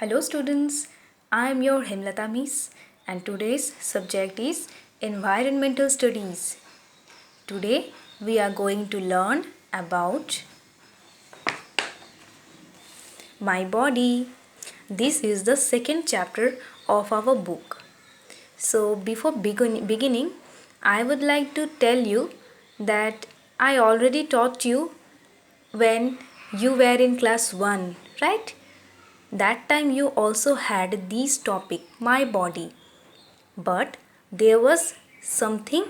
Hello students, I am your Himlata Miss and today's subject is Environmental Studies. Today we are going to learn about my body. This is the second chapter of our book. So before beginning, I would like to tell you that I already taught you when you were in class 1, right? That time you also had this topic, my body. But there was something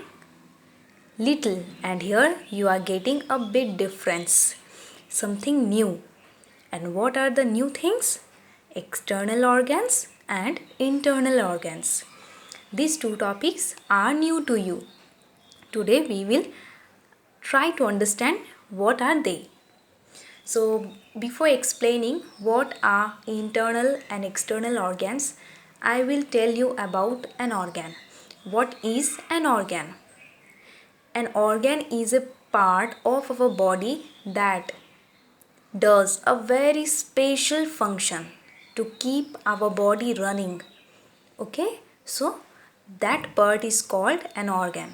little, and here you are getting a big difference, something new. And what are the new things? External organs and internal organs. These two topics are new to you. Today we will try to understand what are they. So before explaining what are internal and external organs, I will tell you about an organ. What is an organ? An organ is a part of our body that does a very special function to keep our body running. Okay, so that part is called an organ.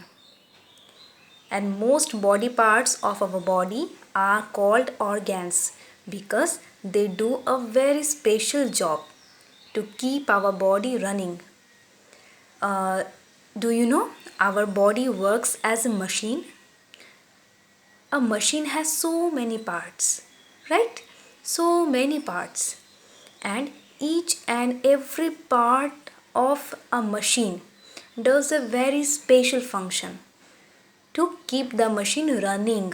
And most body parts of our body are called organs because they do a very special job to keep our body running. Do you know our body works as a machine? A machine has so many parts, right? So many parts. And each and every part of a machine does a very special function to keep the machine running.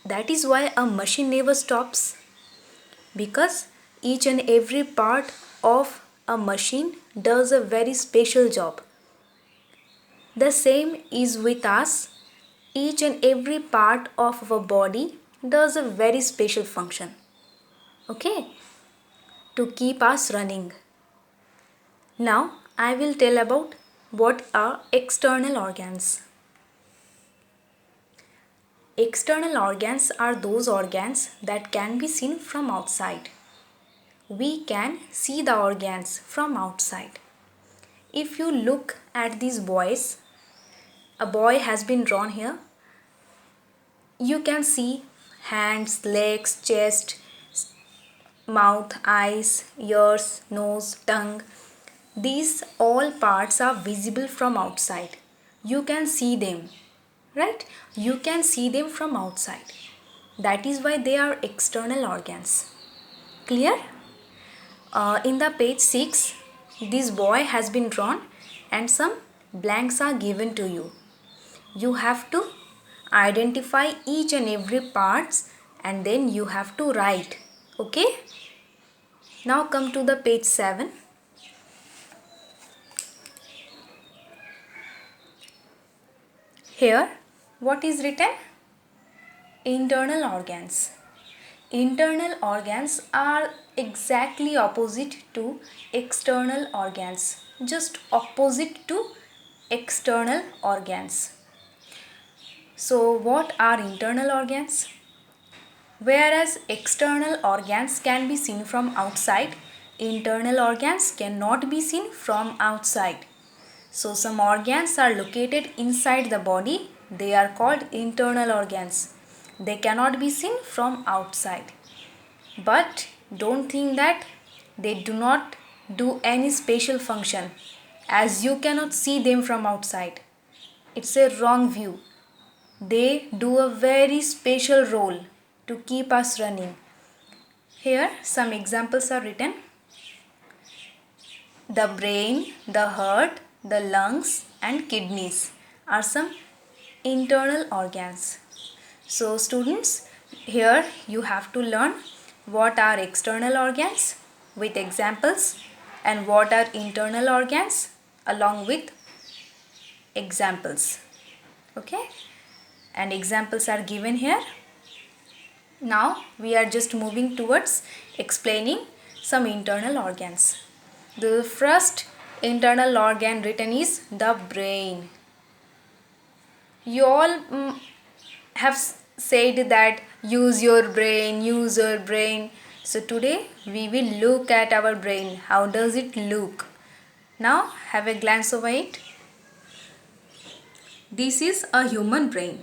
That is why a machine never stops, because each and every part of a machine does a very special job. The same is with us. Each and every part of our body does a very special function. Okay? To keep us running. Now I will tell about what are external organs. External organs are those organs that can be seen from outside. We can see the organs from outside. If you look at these boys, a boy has been drawn here. You can see hands, legs, chest, mouth, eyes, ears, nose, tongue. These all parts are visible from outside. You can see them, right? You can see them from outside. That is why they are external organs. Clear? In the page 6, this boy has been drawn and some blanks are given to you. You have to identify each and every parts and then you have to write. Okay? Now come to the page 7. Here, what is written? Internal organs. Internal organs are exactly opposite to external organs. Just opposite to external organs. So what are internal organs? Whereas external organs can be seen from outside, internal organs cannot be seen from outside. So some organs are located inside the body. They are called internal organs. They cannot be seen from outside. But don't think that they do not do any special function, as you cannot see them from outside. It's a wrong view. They do a very special role to keep us running. Here some examples are written. The brain, the heart, the lungs and kidneys are some internal organs. So students, here you have to learn what are external organs with examples and what are internal organs along with examples. Okay? And examples are given here. Now we are just moving towards explaining some internal organs. The first internal organ written is the brain. You all have said that use your brain, use your brain. So today we will look at our brain. How does it look? Now have a glance over it. This is a human brain.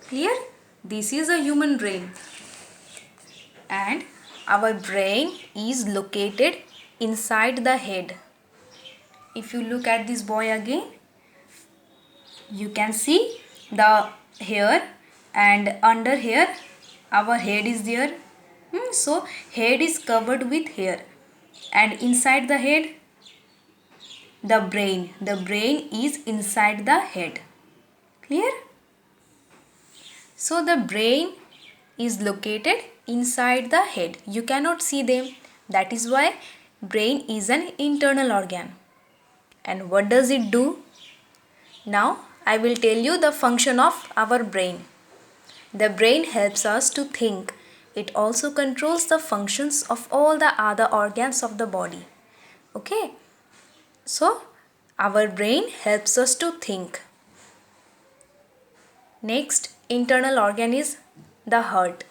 Clear? This is a human brain. And our brain is located inside the head. If you look at this boy again, you can see the hair, and under here our head is there. So head is covered with hair, and inside the head the brain is inside the head. Clear? So the brain is located inside the head. You cannot see them. That is why brain is an internal organ. And what does it do? Now I will tell you the function of our brain. The brain helps us to think. It also controls the functions of all the other organs of the body. Okay? So our brain helps us to think. Next internal organ is the heart.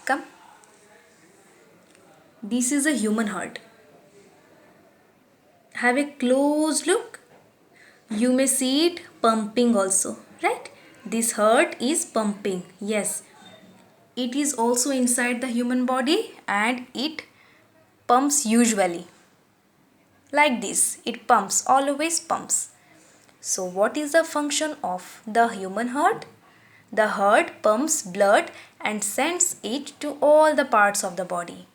Come. This is a human heart. Have a close look. You may see it pumping also, right? This heart is pumping. Yes. It is also inside the human body and it pumps usually. Like this. It pumps, always pumps. So what is the function of the human heart? The heart pumps blood and sends it to all the parts of the body.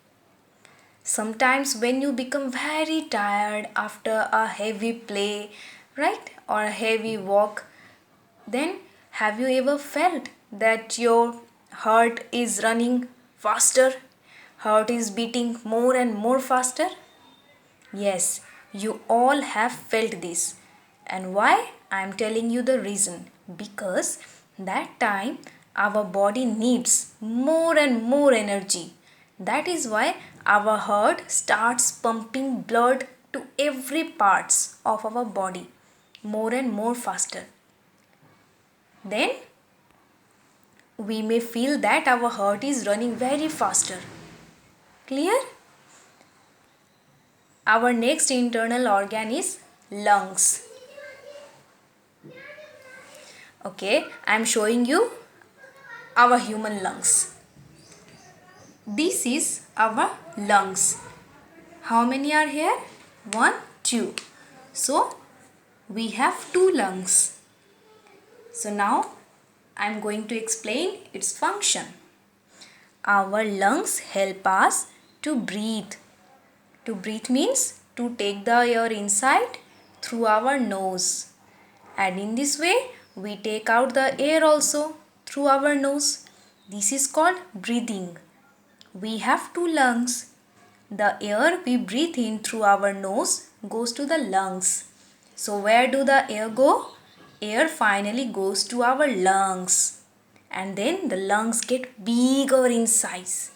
Sometimes when you become very tired after a heavy play, right, or a heavy walk, then have you ever felt that your heart is running faster? Heart is beating more and more faster? Yes, you all have felt this. And why? I am telling you the reason. Because that time our body needs more and more energy. That is why our heart starts pumping blood to every parts of our body more and more faster. Then we may feel that our heart is running very faster. Clear? Our next internal organ is lungs. Okay, I am showing you our human lungs. This is our lungs. How many are here? 1, 2. So we have 2 lungs. So now I am going to explain its function. Our lungs help us to breathe. To breathe means to take the air inside through our nose. And in this way we take out the air also through our nose. This is called breathing. We have 2 lungs. The air we breathe in through our nose goes to the lungs. So where do the air go? Air finally goes to our lungs. And then the lungs get bigger in size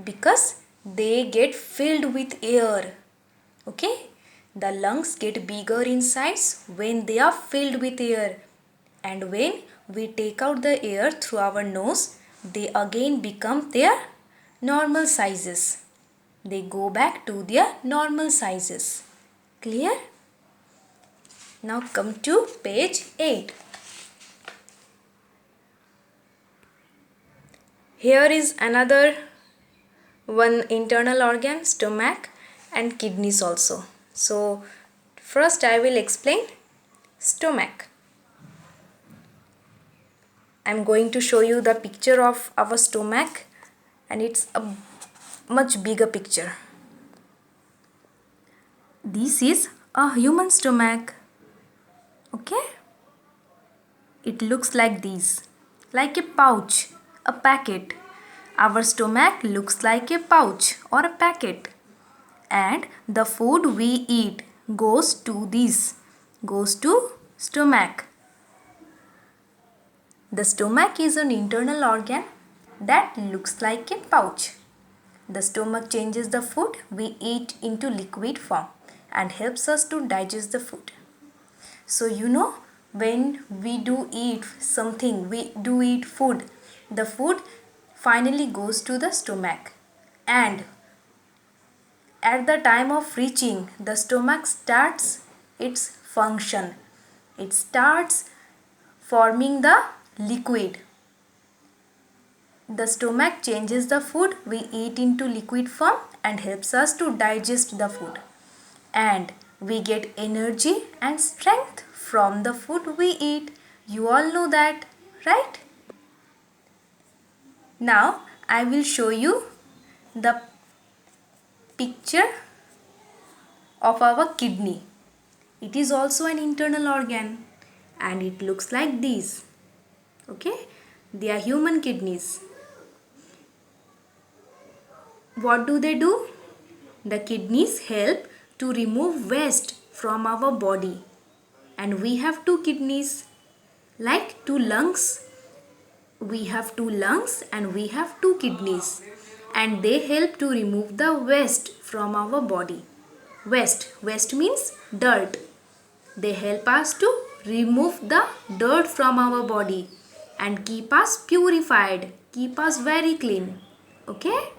because they get filled with air. Okay? The lungs get bigger in size when they are filled with air. And when we take out the air through our nose, they again become their normal sizes. They go back to their normal sizes. Clear? Now come to page 8. Here is another one internal organ, stomach and kidneys also. So first I will explain stomach. I am going to show you the picture of our stomach, and it's a much bigger picture. This is a human stomach. Okay? It looks like this, like a pouch, a packet. Our stomach looks like a pouch or a packet. And the food we eat goes to stomach. The stomach is an internal organ that looks like a pouch. The stomach changes the food we eat into liquid form and helps us to digest the food. So when we do eat something, we do eat food, the food finally goes to the stomach, and at the time of reaching, the stomach starts its function. It starts forming the liquid. The stomach changes the food we eat into liquid form and helps us to digest the food. And we get energy and strength from the food we eat. You all know that, right? Now I will show you the picture of our kidney. It is also an internal organ and it looks like this. Okay, they are human kidneys. What do they do? The kidneys help to remove waste from our body, and we have two kidneys, like two lungs. We have two lungs and we have two kidneys, and they help to remove the waste from our body. Waste means dirt. They help us to remove the dirt from our body and keep us purified, keep us very clean. Okay?